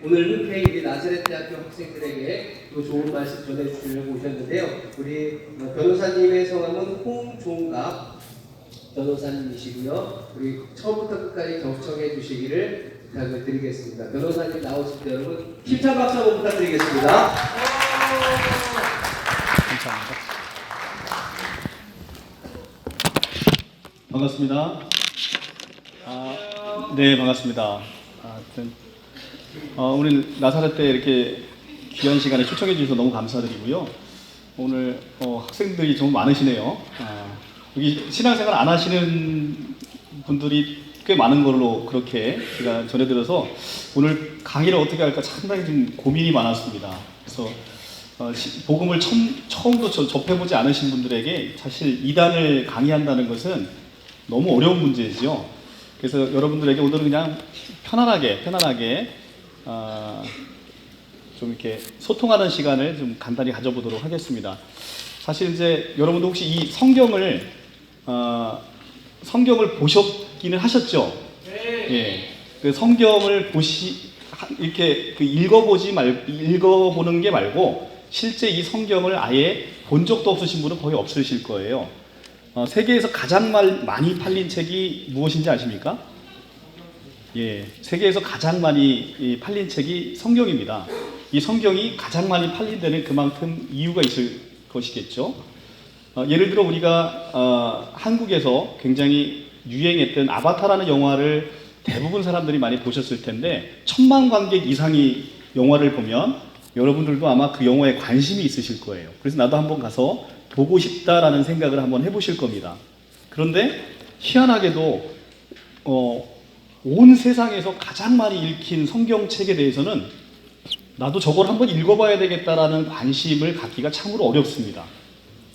오늘 흔쾌히 우리 나사렛 대학교 학생들에게 또 좋은 말씀 전해주시려고 오셨는데요. 우리 변호사님의 성함은 홍종갑 변호사님이시고요. 우리 처음부터 끝까지 경청해 주시기를 부탁을 드리겠습니다. 변호사님 나오실 때 여러분 힘찬 박수 한번 부탁드리겠습니다. 감사합니다. 반갑습니다. 네, 반갑습니다. 오늘 나사렛 때 이렇게 귀한 시간에 초청해 주셔서 너무 감사드리고요. 오늘 학생들이 좀 많으시네요. 여기 신앙생활 안 하시는 분들이 꽤 많은 걸로 그렇게 제가 전해들어서 오늘 강의를 어떻게 할까 상당히 좀 고민이 많았습니다. 그래서 복음을 처음부터 접해보지 않으신 분들에게 사실 이단을 강의한다는 것은 너무 어려운 문제죠. 그래서 여러분들에게 오늘은 그냥 편안하게 좀 이렇게 소통하는 시간을 좀 간단히 가져보도록 하겠습니다. 사실 이제 여러분도 혹시 이 성경을 보셨기는 하셨죠? 네. 예. 그 성경을 이렇게 읽어보는 게 말고 실제 이 성경을 아예 본 적도 없으신 분은 거의 없으실 거예요. 세계에서 가장 많이 팔린 책이 무엇인지 아십니까? 예, 세계에서 가장 많이 팔린 책이 성경입니다. 이 성경이 가장 많이 팔린 데는 그만큼 이유가 있을 것이겠죠. 예를 들어 우리가 한국에서 굉장히 유행했던 아바타라는 영화를 대부분 사람들이 많이 보셨을 텐데 1000만 관객 이상이 영화를 보면 여러분들도 아마 그 영화에 관심이 있으실 거예요. 그래서 나도 한번 가서 보고 싶다라는 생각을 한번 해보실 겁니다. 그런데 희한하게도 온 세상에서 가장 많이 읽힌 성경책에 대해서는 나도 저걸 한번 읽어봐야 되겠다라는 관심을 갖기가 참으로 어렵습니다.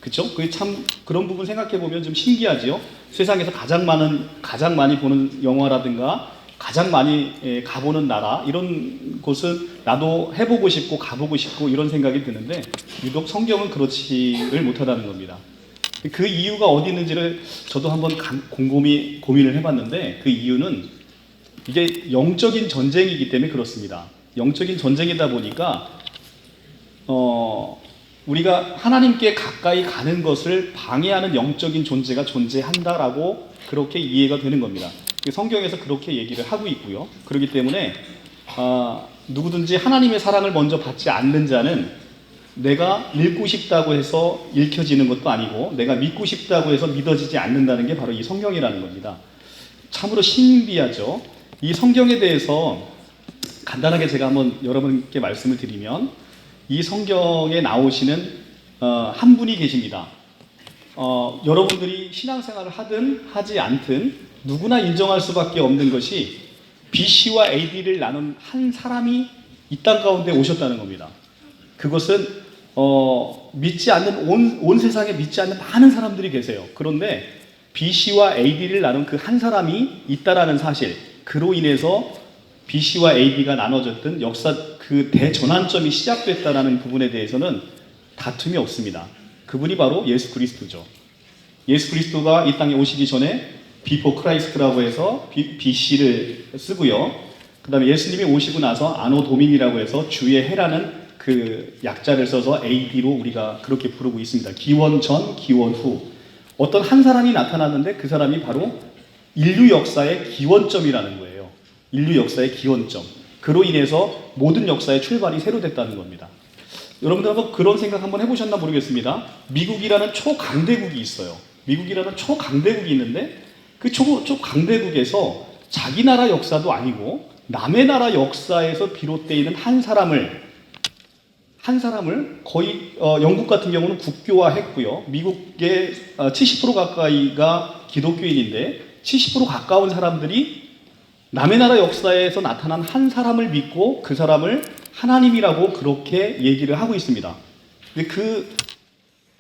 그렇죠? 그게 참 그런 부분 생각해 보면 좀 신기하지요. 세상에서 가장 많이 보는 영화라든가 가장 많이 가보는 나라 이런 곳은 나도 해보고 싶고 가보고 싶고 이런 생각이 드는데 유독 성경은 그렇지를 못하다는 겁니다. 그 이유가 어디 있는지를 저도 한번 곰곰이 고민을 해봤는데 그 이유는 이게 영적인 전쟁이기 때문에 그렇습니다. 영적인 전쟁이다 보니까 우리가 하나님께 가까이 가는 것을 방해하는 영적인 존재가 존재한다라고 그렇게 이해가 되는 겁니다. 성경에서 그렇게 얘기를 하고 있고요. 그렇기 때문에 누구든지 하나님의 사랑을 먼저 받지 않는 자는 내가 읽고 싶다고 해서 읽혀지는 것도 아니고 내가 믿고 싶다고 해서 믿어지지 않는다는 게 바로 이 성경이라는 겁니다. 참으로 신비하죠. 이 성경에 대해서 간단하게 제가 한번 여러분께 말씀을 드리면 이 성경에 나오시는 한 분이 계십니다. 여러분들이 신앙생활을 하든 하지 않든 누구나 인정할 수밖에 없는 것이 BC와 AD를 나눈 한 사람이 이 땅 가운데 오셨다는 겁니다. 그것은 믿지 않는 온 세상에 믿지 않는 많은 사람들이 계세요. 그런데 BC와 AD를 나눈 그 한 사람이 있다라는 사실, 그로 인해서 BC와 AD가 나눠졌던 역사 그 대전환점이 시작됐다라는 부분에 대해서는 다툼이 없습니다. 그분이 바로 예수 그리스도죠. 예수 그리스도가 이 땅에 오시기 전에 Before Christ라고 해서 BC를 쓰고요. 그 다음에 예수님이 오시고 나서 아노 도민이라고 해서 주의 해라는 그 약자를 써서 AD로 우리가 그렇게 부르고 있습니다. 기원 전, 기원 후. 어떤 한 사람이 나타났는데 그 사람이 바로 인류 역사의 기원점이라는 거예요. 인류 역사의 기원점. 그로 인해서 모든 역사의 출발이 새로 됐다는 겁니다. 여러분들 한번 그런 생각 한번 해보셨나 모르겠습니다. 미국이라는 초강대국이 있어요. 미국이라는 초강대국이 있는데 그 초강대국에서 자기 나라 역사도 아니고 남의 나라 역사에서 비롯되어 있는 한 사람을 거의 영국 같은 경우는 국교화했고요. 미국의 70% 가까이가 기독교인인데 70% 가까운 사람들이 남의 나라 역사에서 나타난 한 사람을 믿고 그 사람을 하나님이라고 그렇게 얘기를 하고 있습니다. 근데 그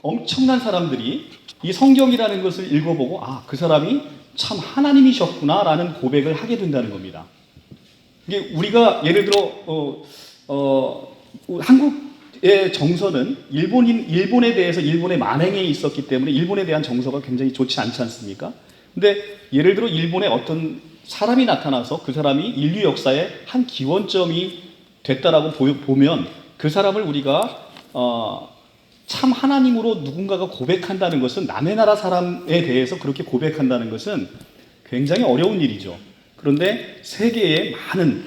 엄청난 사람들이 이 성경이라는 것을 읽어보고 그 사람이 참 하나님이셨구나라는 고백을 하게 된다는 겁니다. 이게 우리가 예를 들어 한국의 정서는 일본에 대해서 일본의 만행에 있었기 때문에 일본에 대한 정서가 굉장히 좋지 않지 않습니까? 근데 예를 들어 일본에 어떤 사람이 나타나서 그 사람이 인류 역사의 한 기원점이 됐다라고 보면 그 사람을 우리가 참 하나님으로 누군가가 고백한다는 것은, 남의 나라 사람에 대해서 그렇게 고백한다는 것은 굉장히 어려운 일이죠. 그런데 세계에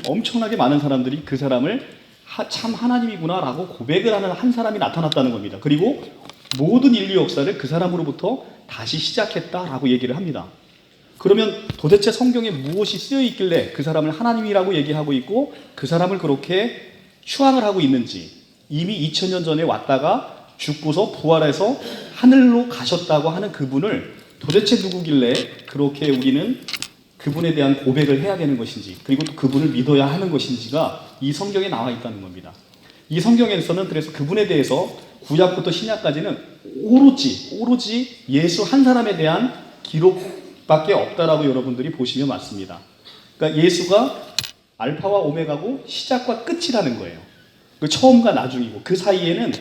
엄청나게 많은 사람들이 그 사람을 참 하나님이구나라고 고백을 하는 한 사람이 나타났다는 겁니다. 그리고 모든 인류 역사를 그 사람으로부터 다시 시작했다라고 얘기를 합니다. 그러면 도대체 성경에 무엇이 쓰여 있길래 그 사람을 하나님이라고 얘기하고 있고 그 사람을 그렇게 추앙을 하고 있는지, 이미 2000년 전에 왔다가 죽고서 부활해서 하늘로 가셨다고 하는 그분을 도대체 누구길래 그렇게 우리는 그분에 대한 고백을 해야 되는 것인지, 그리고 또 그분을 믿어야 하는 것인지가 이 성경에 나와 있다는 겁니다. 이 성경에서는 그래서 그분에 대해서 구약부터 신약까지는 오로지 예수 한 사람에 대한 기록밖에 없다라고 여러분들이 보시면 맞습니다. 그러니까 예수가 알파와 오메가고 시작과 끝이라는 거예요. 그 처음과 나중이고 그 사이에는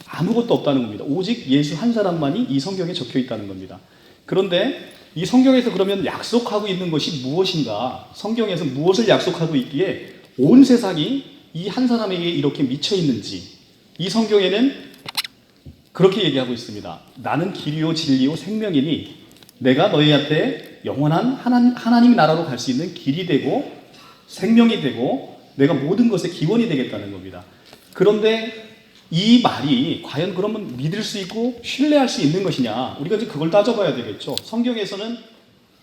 아무것도 없다는 겁니다. 오직 예수 한 사람만이 이 성경에 적혀 있다는 겁니다. 그런데 이 성경에서 그러면 약속하고 있는 것이 무엇인가? 성경에서 무엇을 약속하고 있기에 온 세상이 이 한 사람에게 이렇게 미쳐 있는지, 이 성경에는 그렇게 얘기하고 있습니다. 나는 길이요 진리요 생명이니 내가 너희한테 영원한 하나님 나라로 갈 수 있는 길이 되고 생명이 되고 내가 모든 것의 기원이 되겠다는 겁니다. 그런데 이 말이 과연 그러면 믿을 수 있고 신뢰할 수 있는 것이냐? 우리가 이제 그걸 따져봐야 되겠죠. 성경에서는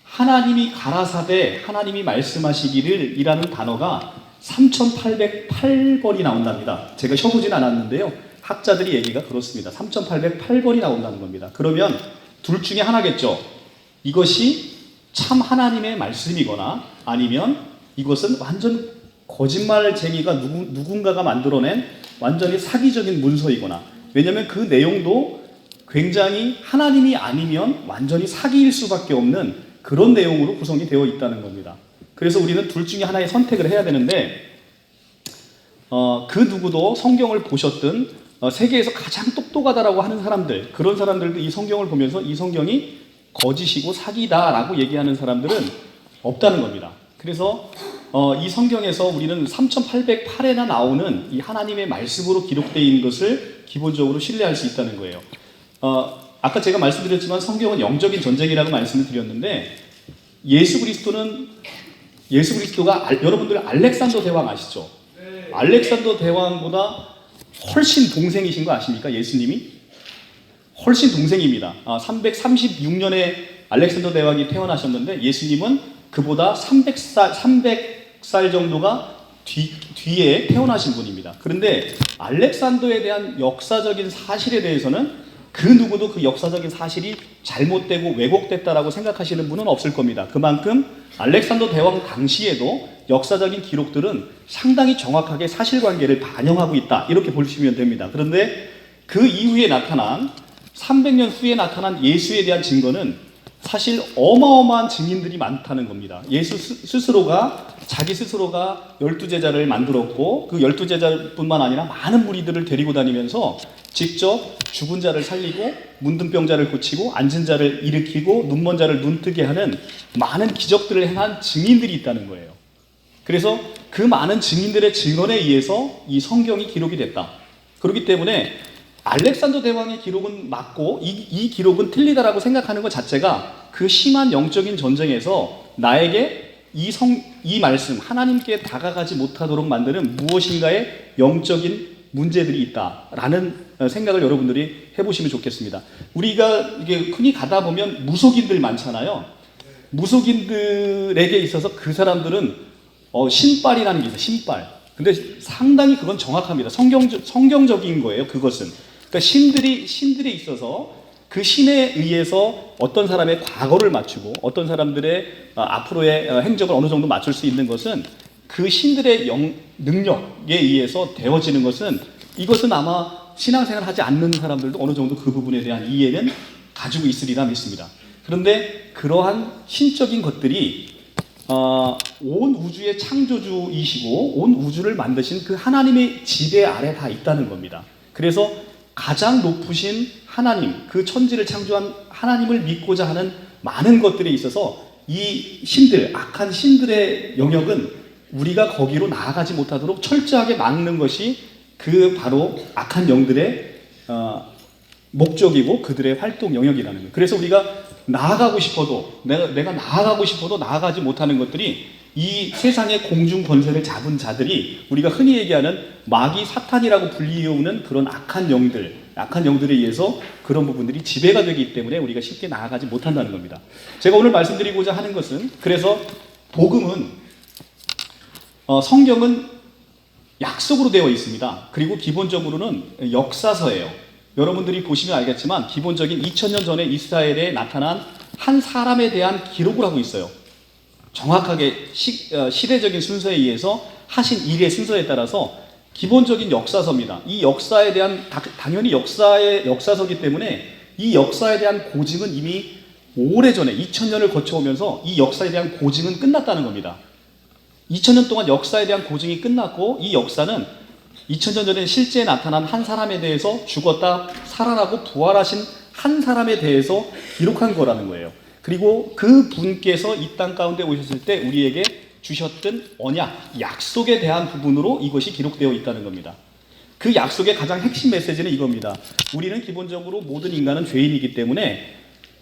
하나님이 가라사대 하나님이 말씀하시기를 이라는 단어가 3808번이 나온답니다. 제가 쳐보진 않았는데요. 학자들이 얘기가 그렇습니다. 3808번이 나온다는 겁니다. 그러면 둘 중에 하나겠죠. 이것이 참 하나님의 말씀이거나 아니면 이것은 완전 거짓말쟁이가 누군가가 만들어낸 완전히 사기적인 문서이거나, 왜냐하면 그 내용도 굉장히 하나님이 아니면 완전히 사기일 수밖에 없는 그런 내용으로 구성이 되어 있다는 겁니다. 그래서 우리는 둘 중에 하나의 선택을 해야 되는데 그 누구도 성경을 보셨든 세계에서 가장 똑똑하다라고 하는 사람들, 그런 사람들도 이 성경을 보면서 이 성경이 거짓이고 사기다라고 얘기하는 사람들은 없다는 겁니다. 그래서 이 성경에서 우리는 3808에나 나오는 이 하나님의 말씀으로 기록되어 있는 것을 기본적으로 신뢰할 수 있다는 거예요. 아까 제가 말씀드렸지만 성경은 영적인 전쟁이라고 말씀을 드렸는데, 예수 그리스도가 여러분들 알렉산더 대왕 아시죠? 알렉산더 대왕보다 훨씬 동생이신 거 아십니까? 예수님이 훨씬 동생입니다. 336년에 알렉산더 대왕이 태어나셨는데 예수님은 그보다 300살 정도가 뒤에 태어나신 분입니다. 그런데 알렉산더에 대한 역사적인 사실에 대해서는 그 누구도 그 역사적인 사실이 잘못되고 왜곡됐다라고 생각하시는 분은 없을 겁니다. 그만큼 알렉산더 대왕 당시에도 역사적인 기록들은 상당히 정확하게 사실관계를 반영하고 있다, 이렇게 보시면 됩니다. 그런데 그 이후에 나타난 300년 후에 나타난 예수에 대한 증거는 사실 어마어마한 증인들이 많다는 겁니다. 예수 스스로가 자기 스스로가 12제자를 만들었고 그 12제자뿐만 아니라 많은 무리들을 데리고 다니면서 직접 죽은 자를 살리고 문둥 병자를 고치고 앉은 자를 일으키고 눈먼 자를 눈뜨게 하는 많은 기적들을 행한 증인들이 있다는 거예요. 그래서 그 많은 증인들의 증언에 의해서 이 성경이 기록이 됐다. 그렇기 때문에 알렉산더 대왕의 기록은 맞고 이 기록은 틀리다라고 생각하는 것 자체가 그 심한 영적인 전쟁에서 나에게 이 말씀, 하나님께 다가가지 못하도록 만드는 무엇인가의 영적인 문제들이 있다라는 생각을 여러분들이 해보시면 좋겠습니다. 우리가 이게 흔히 가다 보면 무속인들 많잖아요. 무속인들에게 있어서 그 사람들은 신발이라는 게 있어요. 신발. 근데 상당히 그건 정확합니다. 성경적인 거예요. 그것은. 그러니까 신들에 있어서 그 신에 의해서 어떤 사람의 과거를 맞추고 어떤 사람들의 앞으로의 행적을 어느 정도 맞출 수 있는 것은 그 신들의 능력에 의해서 되어지는 것은, 이것은 아마 신앙생활 하지 않는 사람들도 어느 정도 그 부분에 대한 이해는 가지고 있으리라 믿습니다. 그런데 그러한 신적인 것들이 온 우주의 창조주이시고 온 우주를 만드신 그 하나님의 지배 아래 다 있다는 겁니다. 그래서 가장 높으신 하나님, 그 천지를 창조한 하나님을 믿고자 하는 많은 것들에 있어서 이 신들, 악한 신들의 영역은 우리가 거기로 나아가지 못하도록 철저하게 막는 것이 그 바로 악한 영들의 목적이고 그들의 활동 영역이라는 거예요. 그래서 우리가 나아가고 싶어도 내가 나아가고 싶어도 나아가지 못하는 것들이 이 세상의 공중 권세를 잡은 자들이 우리가 흔히 얘기하는 마귀 사탄이라고 불리우는 그런 악한 영들에 의해서 그런 부분들이 지배가 되기 때문에 우리가 쉽게 나아가지 못한다는 겁니다. 제가 오늘 말씀드리고자 하는 것은 그래서 복음은 성경은 약속으로 되어 있습니다. 그리고 기본적으로는 역사서예요. 여러분들이 보시면 알겠지만 기본적인 2000년 전에 이스라엘에 나타난 한 사람에 대한 기록을 하고 있어요. 정확하게 시대적인 순서에 의해서 하신 일의 순서에 따라서 기본적인 역사서입니다. 이 역사에 대한 당연히 역사서이기 때문에 이 역사에 대한 고증은 이미 오래전에 2000년을 거쳐오면서 이 역사에 대한 고증은 끝났다는 겁니다. 2000년 동안 역사에 대한 고증이 끝났고 이 역사는 2000년 전에 실제 나타난 한 사람에 대해서 죽었다 살아나고 부활하신 한 사람에 대해서 기록한 거라는 거예요. 그리고 그 분께서 이 땅 가운데 오셨을 때 우리에게 주셨던 언약, 약속에 대한 부분으로 이것이 기록되어 있다는 겁니다. 그 약속의 가장 핵심 메시지는 이겁니다. 우리는 기본적으로 모든 인간은 죄인이기 때문에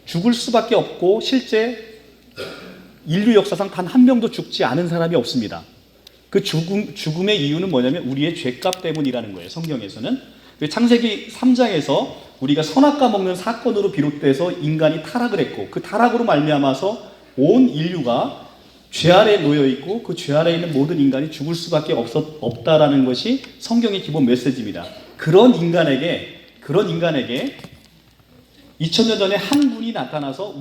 죽을 수밖에 없고 실제 인류 역사상 단 한 명도 죽지 않은 사람이 없습니다. 그 죽음의 이유는 뭐냐면 우리의 죄값 때문이라는 거예요. 성경에서는. 창세기 3장에서 우리가 선악과 먹는 사건으로 비롯돼서 인간이 타락을 했고 그 타락으로 말미암아서 온 인류가 죄 아래에 놓여 있고 그 죄 아래에 있는 모든 인간이 죽을 수밖에 없다라는 것이 성경의 기본 메시지입니다. 그런 인간에게 2000년 전에 한 분이 나타나서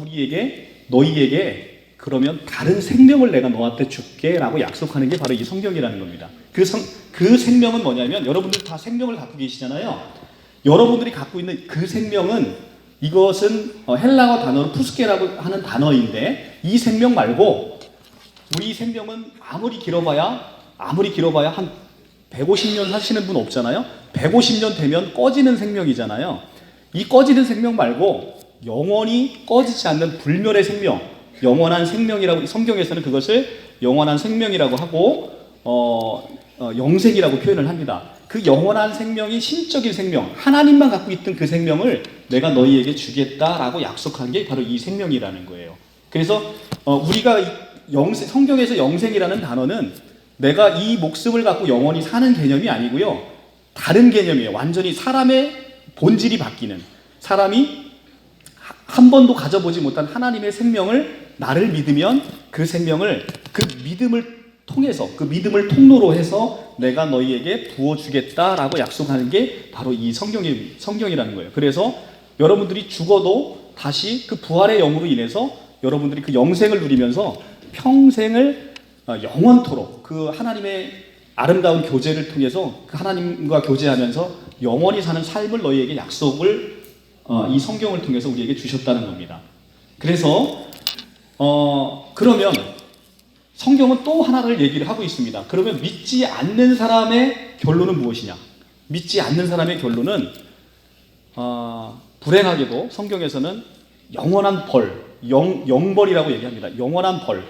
너희에게 그러면 다른 생명을 내가 너한테 줄게 라고 약속하는 게 바로 이 성경이라는 겁니다. 그 생명은 뭐냐면 여러분들 다 생명을 갖고 계시잖아요. 여러분들이 갖고 있는 그 생명은 이것은 헬라어 단어로 푸스케라고 하는 단어인데 이 생명 말고 우리 생명은 아무리 길어봐야 한 150년 사시는 분 없잖아요. 150년 되면 꺼지는 생명이잖아요. 이 꺼지는 생명 말고 영원히 꺼지지 않는 불멸의 생명, 영원한 생명이라고 성경에서는 그것을 영원한 생명이라고 하고 영생이라고 표현을 합니다. 그 영원한 생명이 신적인 생명, 하나님만 갖고 있던 그 생명을 내가 너희에게 주겠다라고 약속한 게 바로 이 생명이라는 거예요. 그래서 우리가 성경에서 영생이라는 단어는 내가 이 목숨을 갖고 영원히 사는 개념이 아니고요. 다른 개념이에요. 완전히 사람의 본질이 바뀌는, 사람이 한 번도 가져보지 못한 하나님의 생명을 나를 믿으면 그 생명을 그 믿음을 통해서 그 믿음을 통로로 해서 내가 너희에게 부어주겠다라고 약속하는 게 바로 이 성경이라는 거예요. 그래서 여러분들이 죽어도 다시 그 부활의 영으로 인해서 여러분들이 그 영생을 누리면서 평생을 영원토록 그 하나님의 아름다운 교제를 통해서 그 하나님과 교제하면서 영원히 사는 삶을 너희에게 약속을 이 성경을 통해서 우리에게 주셨다는 겁니다. 그래서 그러면 성경은 또 하나를 얘기를 하고 있습니다. 그러면 믿지 않는 사람의 결론은 무엇이냐? 믿지 않는 사람의 결론은 불행하게도 성경에서는 영원한 벌, 영벌이라고 얘기합니다. 영원한 벌,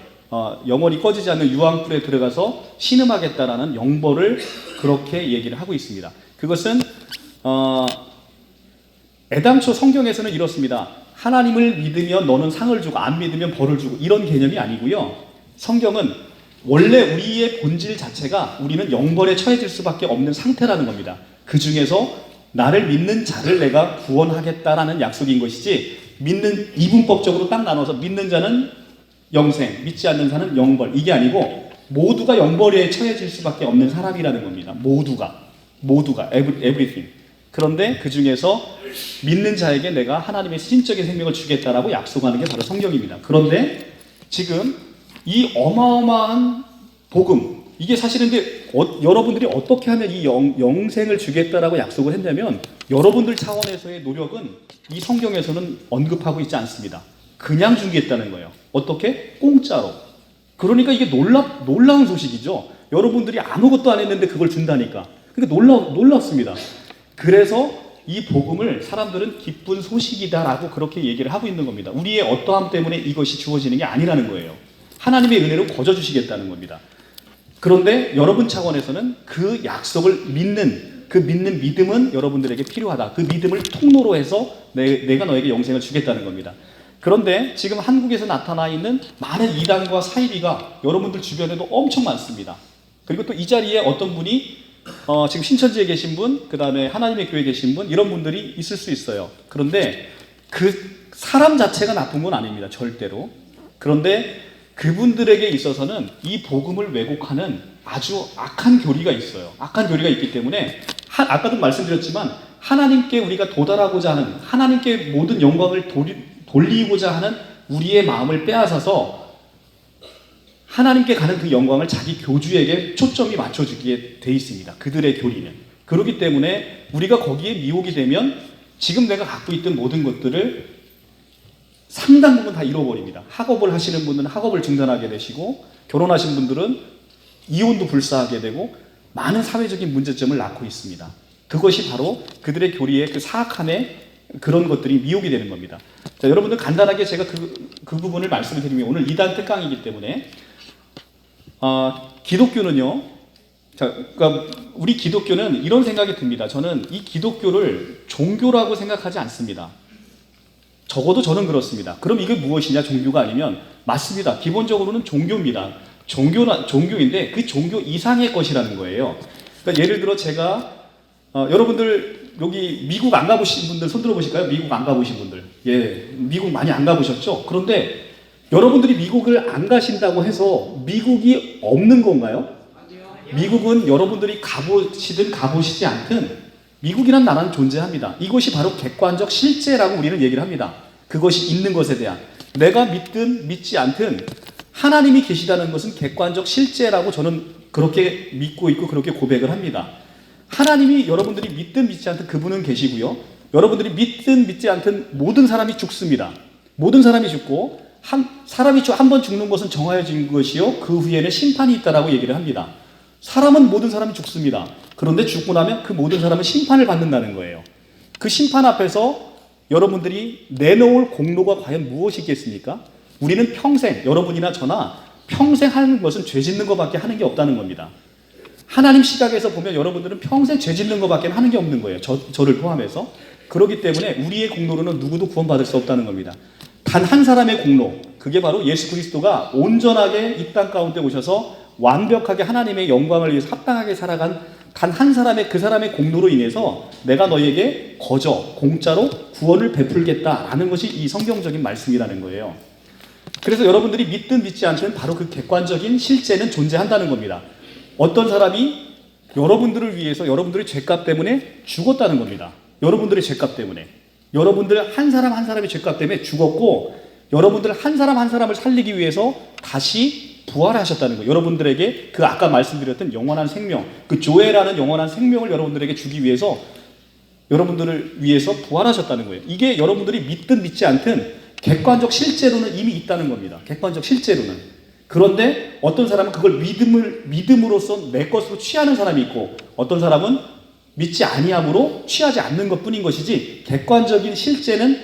영원히 꺼지지 않는 유황불에 들어가서 신음하겠다라는 영벌을 그렇게 얘기를 하고 있습니다. 그것은 애당초 성경에서는 이렇습니다. 하나님을 믿으면 너는 상을 주고 안 믿으면 벌을 주고 이런 개념이 아니고요. 성경은 원래 우리의 본질 자체가 우리는 영벌에 처해질 수밖에 없는 상태라는 겁니다. 그 중에서 나를 믿는 자를 내가 구원하겠다라는 약속인 것이지 믿는 이분법적으로 딱 나눠서 믿는 자는 영생, 믿지 않는 자는 영벌 이게 아니고 모두가 영벌에 처해질 수밖에 없는 사람이라는 겁니다. 모두가 everything. 그런데 그 중에서 믿는 자에게 내가 하나님의 신적인 생명을 주겠다라고 약속하는 게 바로 성경입니다. 그런데 지금 이 어마어마한 복음, 이게 사실은 여러분들이 어떻게 하면 이 영생을 주겠다라고 약속을 했냐면 여러분들 차원에서의 노력은 이 성경에서는 언급하고 있지 않습니다. 그냥 주겠다는 거예요. 어떻게? 공짜로. 그러니까 이게 놀라운 소식이죠. 여러분들이 아무것도 안 했는데 그걸 준다니까. 그러니까 놀랍습니다. 그래서 이 복음을 사람들은 기쁜 소식이다라고 그렇게 얘기를 하고 있는 겁니다. 우리의 어떠함 때문에 이것이 주어지는 게 아니라는 거예요. 하나님의 은혜로 거저 주시겠다는 겁니다. 그런데 여러분 차원에서는 그 약속을 믿는 그 믿는 믿음은 여러분들에게 필요하다. 그 믿음을 통로로 해서 내가 너에게 영생을 주겠다는 겁니다. 그런데 지금 한국에서 나타나 있는 많은 이단과 사이비가 여러분들 주변에도 엄청 많습니다. 그리고 또 이 자리에 어떤 분이 지금 신천지에 계신 분, 그 다음에 하나님의 교회에 계신 분, 이런 분들이 있을 수 있어요. 그런데 그 사람 자체가 나쁜 건 아닙니다. 절대로. 그런데 그분들에게 있어서는 이 복음을 왜곡하는 아주 악한 교리가 있어요. 악한 교리가 있기 때문에 아까도 말씀드렸지만 하나님께 우리가 도달하고자 하는, 하나님께 모든 영광을 돌리고자 하는 우리의 마음을 빼앗아서 하나님께 가는 그 영광을 자기 교주에게 초점이 맞춰주기에 돼 있습니다. 그들의 교리는. 그렇기 때문에 우리가 거기에 미혹이 되면 지금 내가 갖고 있던 모든 것들을 상당 부분 다 잃어버립니다. 학업을 하시는 분들은 학업을 중단하게 되시고, 결혼하신 분들은 이혼도 불사하게 되고, 많은 사회적인 문제점을 낳고 있습니다. 그것이 바로 그들의 교리의 그 사악함에 그런 것들이 미혹이 되는 겁니다. 자, 여러분들 간단하게 제가 그 부분을 말씀을 드리면, 오늘 2단 특강이기 때문에 기독교는요, 자, 그러니까 우리 기독교는 이런 생각이 듭니다. 저는 이 기독교를 종교라고 생각하지 않습니다. 적어도 저는 그렇습니다. 그럼 이게 무엇이냐? 종교가 아니면, 맞습니다. 기본적으로는 종교입니다. 종교인데 그 종교 이상의 것이라는 거예요. 그러니까 예를 들어 제가 여러분들 여기 미국 안 가보신 분들 손 들어보실까요? 미국 안 가보신 분들. 예, 미국 많이 안 가보셨죠? 그런데 여러분들이 미국을 안 가신다고 해서 미국이 없는 건가요? 미국은 여러분들이 가보시든 가보시지 않든 미국이란 나라는 존재합니다. 이것이 바로 객관적 실제라고 우리는 얘기를 합니다. 그것이 있는 것에 대한, 내가 믿든 믿지 않든 하나님이 계시다는 것은 객관적 실제라고 저는 그렇게 믿고 있고 그렇게 고백을 합니다. 하나님이 여러분들이 믿든 믿지 않든 그분은 계시고요. 여러분들이 믿든 믿지 않든 모든 사람이 죽습니다. 모든 사람이 죽고 사람이 한 번 죽는 것은 정하여진 것이요, 그 후에는 심판이 있다라고 얘기를 합니다. 사람은 모든 사람이 죽습니다. 그런데 죽고 나면 그 모든 사람은 심판을 받는다는 거예요. 그 심판 앞에서 여러분들이 내놓을 공로가 과연 무엇이겠습니까? 우리는 평생, 여러분이나 저나 평생 하는 것은 죄 짓는 것밖에 하는 게 없다는 겁니다. 하나님 시각에서 보면 여러분들은 평생 죄 짓는 것밖에 하는 게 없는 거예요. 저를 포함해서. 그렇기 때문에 우리의 공로로는 누구도 구원받을 수 없다는 겁니다. 단 한 사람의 공로, 그게 바로 예수 그리스도가 온전하게 이 땅 가운데 오셔서 완벽하게 하나님의 영광을 위해서 합당하게 살아간 단 한 사람의, 그 사람의 공로로 인해서 내가 너에게 공짜로 구원을 베풀겠다라는 것이 이 성경적인 말씀이라는 거예요. 그래서 여러분들이 믿든 믿지 않든 바로 그 객관적인 실제는 존재한다는 겁니다. 어떤 사람이 여러분들을 위해서 여러분들의 죄값 때문에 죽었다는 겁니다. 여러분들의 죄값 때문에. 여러분들 한 사람 한 사람의 죄값 때문에 죽었고, 여러분들 한 사람 한 사람을 살리기 위해서 다시 부활하셨다는 거예요. 여러분들에게 그 아까 말씀드렸던 영원한 생명, 그 조회라는 영원한 생명을 여러분들에게 주기 위해서, 여러분들을 위해서 부활하셨다는 거예요. 이게 여러분들이 믿든 믿지 않든 객관적 실제로는 이미 있다는 겁니다. 객관적 실제로는. 그런데 어떤 사람은 그걸 믿음으로써 내 것으로 취하는 사람이 있고, 어떤 사람은 믿지 아니함으로 취하지 않는 것뿐인 것이지 객관적인 실제는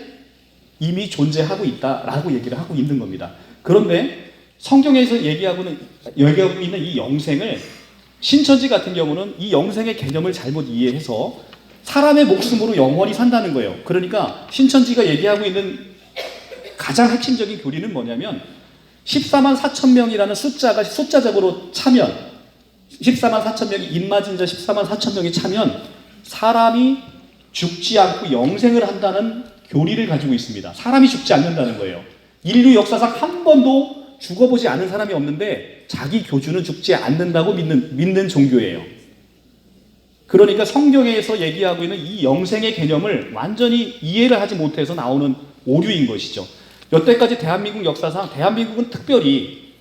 이미 존재하고 있다라고 얘기를 하고 있는 겁니다. 그런데 성경에서 얘기하고 있는 이 영생을, 신천지 같은 경우는 이 영생의 개념을 잘못 이해해서 사람의 목숨으로 영원히 산다는 거예요. 그러니까 신천지가 얘기하고 있는 가장 핵심적인 교리는 뭐냐면, 14만 4천 명이라는 숫자가 숫자적으로 차면, 14만 4천 명이 입맞은 자 14만 4천 명이 차면 사람이 죽지 않고 영생을 한다는 교리를 가지고 있습니다. 사람이 죽지 않는다는 거예요. 인류 역사상 한 번도 죽어보지 않은 사람이 없는데 자기 교주는 죽지 않는다고 믿는 종교예요. 그러니까 성경에서 얘기하고 있는 이 영생의 개념을 완전히 이해를 하지 못해서 나오는 오류인 것이죠. 여태까지 대한민국 역사상, 대한민국은 특별히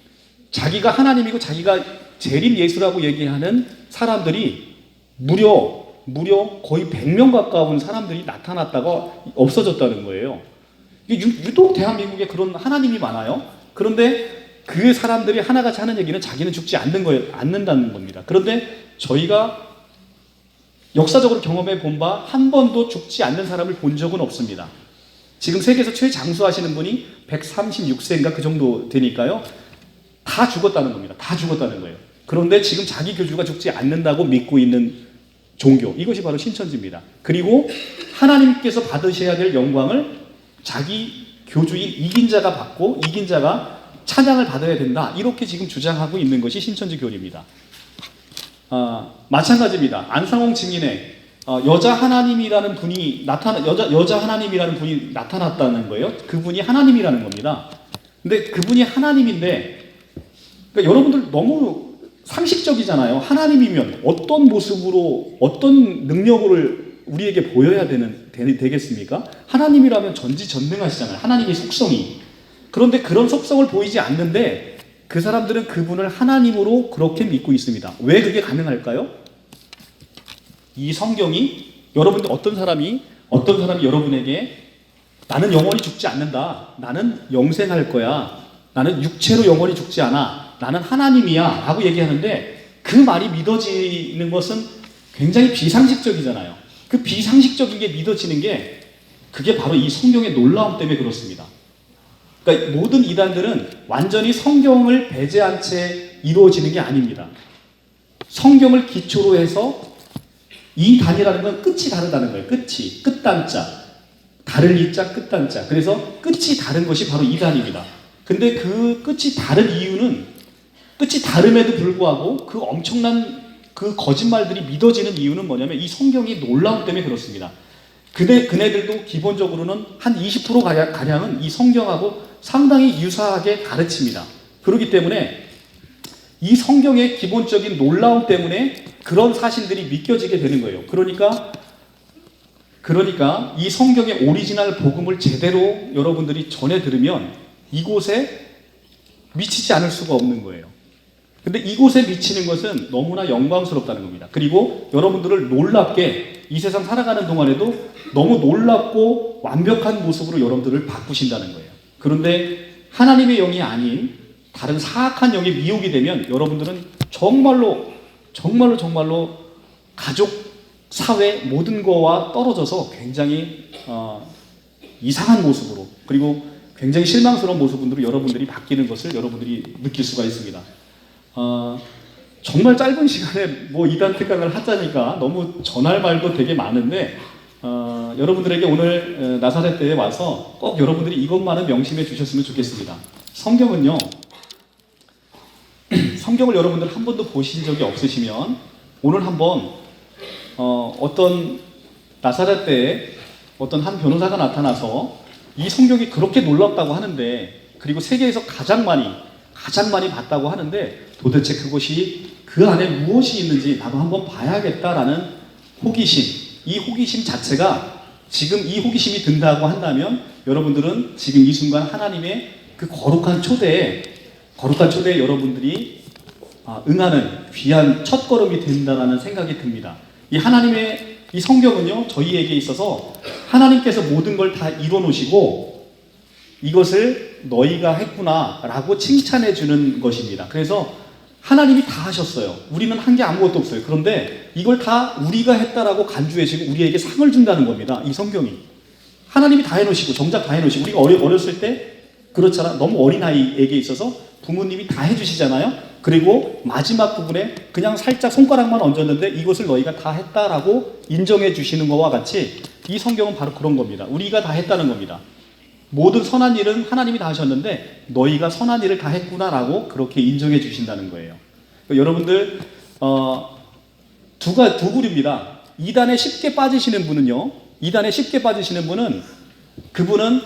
자기가 하나님이고 자기가 재림 예수라고 얘기하는 사람들이 무려 거의 100명 가까운 사람들이 나타났다가 없어졌다는 거예요. 유독 대한민국에 그런 하나님이 많아요. 그런데 그 사람들이 하나같이 하는 얘기는 자기는 죽지 않는다는 겁니다. 그런데 저희가 역사적으로 경험해 본 바 한 번도 죽지 않는 사람을 본 적은 없습니다. 지금 세계에서 최장수하시는 분이 136세인가 그 정도 되니까요. 다 죽었다는 겁니다. 다 죽었다는 거예요. 그런데 지금 자기 교주가 죽지 않는다고 믿고 있는 종교, 이것이 바로 신천지입니다. 그리고 하나님께서 받으셔야 될 영광을 자기 교주인 이긴 자가 받고 이긴 자가 찬양을 받아야 된다, 이렇게 지금 주장하고 있는 것이 신천지 교리입니다. 마찬가지입니다. 안상홍 증인의 여자 하나님이라는 분이 여자 하나님이라는 분이 나타났다는 거예요. 그분이 하나님이라는 겁니다. 근데 그분이 하나님인데, 그러니까 여러분들 너무 상식적이잖아요. 하나님이면 어떤 모습으로 어떤 능력을 우리에게 보여야 되겠습니까? 하나님이라면 전지전능하시잖아요. 하나님의 속성이. 그런데 그런 속성을 보이지 않는데 그 사람들은 그분을 하나님으로 그렇게 믿고 있습니다. 왜 그게 가능할까요? 이 성경이 여러분들 어떤 사람이 여러분에게 나는 영원히 죽지 않는다, 나는 영생할 거야, 나는 육체로 영원히 죽지 않아, 나는 하나님이야 라고 얘기하는데 그 말이 믿어지는 것은 굉장히 비상식적이잖아요. 그 비상식적인 게 믿어지는 게 그게 바로 이 성경의 놀라움 때문에 그렇습니다. 그러니까 모든 이단들은 완전히 성경을 배제한 채 이루어지는 게 아닙니다. 성경을 기초로 해서 이 단이라는 건 끝이 다르다는 거예요. 끝단자, 다를 이자 끝단자. 그래서 끝이 다른 것이 바로 이단입니다. 근데 그 끝이 다른 이유는, 끝이 다름에도 불구하고 그 엄청난 그 거짓말들이 믿어지는 이유는 뭐냐면 이 성경이 놀라움 때문에 그렇습니다. 그네들도 기본적으로는 한 20% 가량은 이 성경하고 상당히 유사하게 가르칩니다. 그렇기 때문에 이 성경의 기본적인 놀라움 때문에 그런 사실들이 믿겨지게 되는 거예요. 그러니까 이 성경의 오리지널 복음을 제대로 여러분들이 전해 들으면 이곳에 미치지 않을 수가 없는 거예요. 근데 이곳에 미치는 것은 너무나 영광스럽다는 겁니다. 그리고 여러분들을 놀랍게 이 세상 살아가는 동안에도 너무 놀랍고 완벽한 모습으로 여러분들을 바꾸신다는 거예요. 그런데 하나님의 영이 아닌 다른 사악한 영에 미혹이 되면 여러분들은 정말로 가족, 사회 모든 거와 떨어져서 굉장히 이상한 모습으로, 그리고 굉장히 실망스러운 모습으로 여러분들이 바뀌는 것을 여러분들이 느낄 수가 있습니다. 정말 짧은 시간에 이단 특강을 하자니까 너무 전할 말도 되게 많은데 여러분들에게 오늘 나사렛대에 와서 꼭 여러분들이 이것만은 명심해 주셨으면 좋겠습니다. 성경은요, 성경을 여러분들 한 번도 보신 적이 없으시면 오늘 한번 어떤 나사렛대에 어떤 한 변호사가 나타나서 이 성경이 그렇게 놀랍다고 하는데, 그리고 세계에서 가장 많이 봤다고 하는데 도대체 그것이 그 안에 무엇이 있는지 나도 한번 봐야겠다라는 호기심, 이 호기심 자체가, 지금 이 호기심이 든다고 한다면 여러분들은 지금 이 순간 하나님의 그 거룩한 초대에 여러분들이 응하는 귀한 첫걸음이 된다라는 생각이 듭니다. 이 하나님의 이 성경은요, 저희에게 있어서 하나님께서 모든 걸 다 이뤄 놓으시고 이것을 너희가 했구나 라고 칭찬해 주는 것입니다. 그래서 하나님이 다 하셨어요. 우리는 한 게 아무것도 없어요. 그런데 이걸 다 우리가 했다라고 간주해 주고 우리에게 상을 준다는 겁니다. 이 성경이. 하나님이 다 해놓으시고 정작 다 해놓으시고, 우리가 어렸을 때 그렇잖아. 너무 어린아이에게 있어서 부모님이 다 해주시잖아요. 그리고 마지막 부분에 그냥 살짝 손가락만 얹었는데 이것을 너희가 다 했다라고 인정해 주시는 것과 같이 이 성경은 바로 그런 겁니다. 우리가 다 했다는 겁니다. 모든 선한 일은 하나님이 다 하셨는데 너희가 선한 일을 다 했구나라고 그렇게 인정해 주신다는 거예요. 그러니까 여러분들 두 그룹입니다. 이단에 쉽게 빠지시는 분은요, 그분은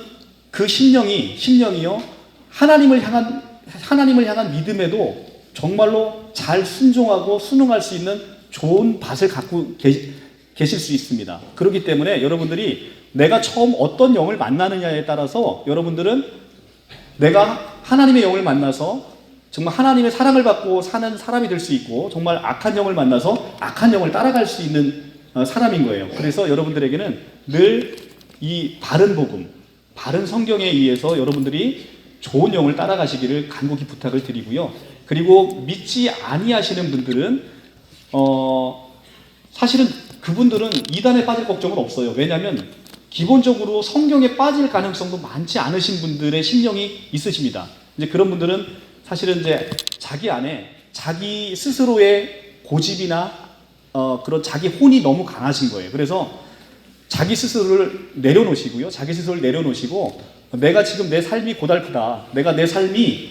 그 심령이요, 하나님을 향한 믿음에도 정말로 잘 순종하고 순응할 수 있는 좋은 밭을 갖고 계실 수 있습니다. 그렇기 때문에 여러분들이 내가 처음 어떤 영을 만나느냐에 따라서 여러분들은 내가 하나님의 영을 만나서 정말 하나님의 사랑을 받고 사는 사람이 될 수 있고, 정말 악한 영을 만나서 악한 영을 따라갈 수 있는 사람인 거예요. 그래서 여러분들에게는 늘 이 바른 복음, 바른 성경에 의해서 여러분들이 좋은 영을 따라가시기를 간곡히 부탁을 드리고요. 그리고 믿지 아니하시는 분들은 사실은 그분들은 이단에 빠질 걱정은 없어요. 왜냐하면 기본적으로 성경에 빠질 가능성도 많지 않으신 분들의 심령이 있으십니다. 이제 그런 분들은 사실은 이제 자기 안에 자기 스스로의 고집이나 그런 자기 혼이 너무 강하신 거예요. 그래서 자기 스스로를 내려놓으시고요. 자기 스스로를 내려놓으시고 내가 지금 내 삶이 고달프다. 내가 내 삶이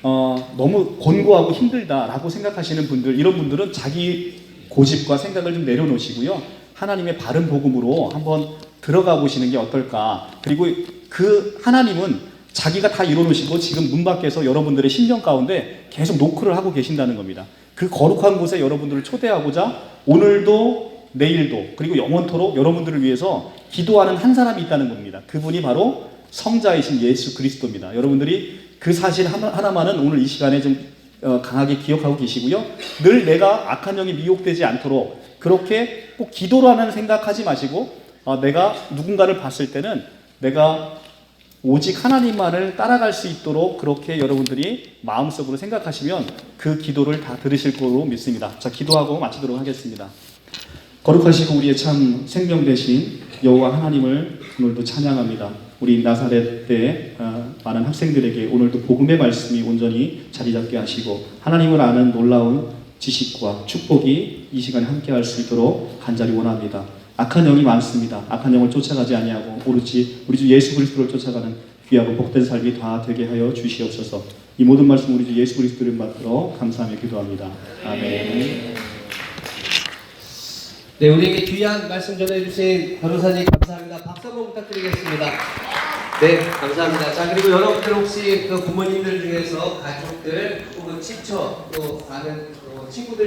너무 곤고하고 힘들다라고 생각하시는 분들, 이런 분들은 자기 고집과 생각을 좀 내려놓으시고요. 하나님의 바른 복음으로 한번 들어가 보시는 게 어떨까. 그리고 그 하나님은 자기가 다 이뤄놓으시고 지금 문 밖에서 여러분들의 심령 가운데 계속 노크를 하고 계신다는 겁니다. 그 거룩한 곳에 여러분들을 초대하고자 오늘도 내일도 그리고 영원토록 여러분들을 위해서 기도하는 한 사람이 있다는 겁니다. 그분이 바로 성자이신 예수 그리스도입니다. 여러분들이 그 사실 하나만은 오늘 이 시간에 좀 강하게 기억하고 계시고요. 늘 내가 악한 영에 미혹되지 않도록 그렇게 꼭 기도라는 생각하지 마시고 내가 누군가를 봤을 때는 내가 오직 하나님만을 따라갈 수 있도록 그렇게 여러분들이 마음속으로 생각하시면 그 기도를 다 들으실 거로 믿습니다. 자, 기도하고 마치도록 하겠습니다. 거룩하시고 우리의 참 생명 되신 여호와 하나님을 오늘도 찬양합니다. 우리 나사렛 때 많은 학생들에게 오늘도 복음의 말씀이 온전히 자리 잡게 하시고 하나님을 아는 놀라운 지식과 축복이 이 시간에 함께할 수 있도록 간절히 원합니다. 악한 영이 많습니다. 악한 영을 쫓아가지 아니하고 오로지 우리 주 예수 그리스도를 쫓아가는 귀하고 복된 삶이 다 되게 하여 주시옵소서. 이 모든 말씀 우리 주 예수 그리스도를 받들어 감사하며 기도합니다. 아멘. 네, 우리에게 귀한 말씀 전해주신 변호사님 감사합니다. 박수 한번 부탁드리겠습니다. 네, 감사합니다. 자, 그리고 여러분들 혹시 그 부모님들 중에서 가족들 혹은 친척 또 다른 친구들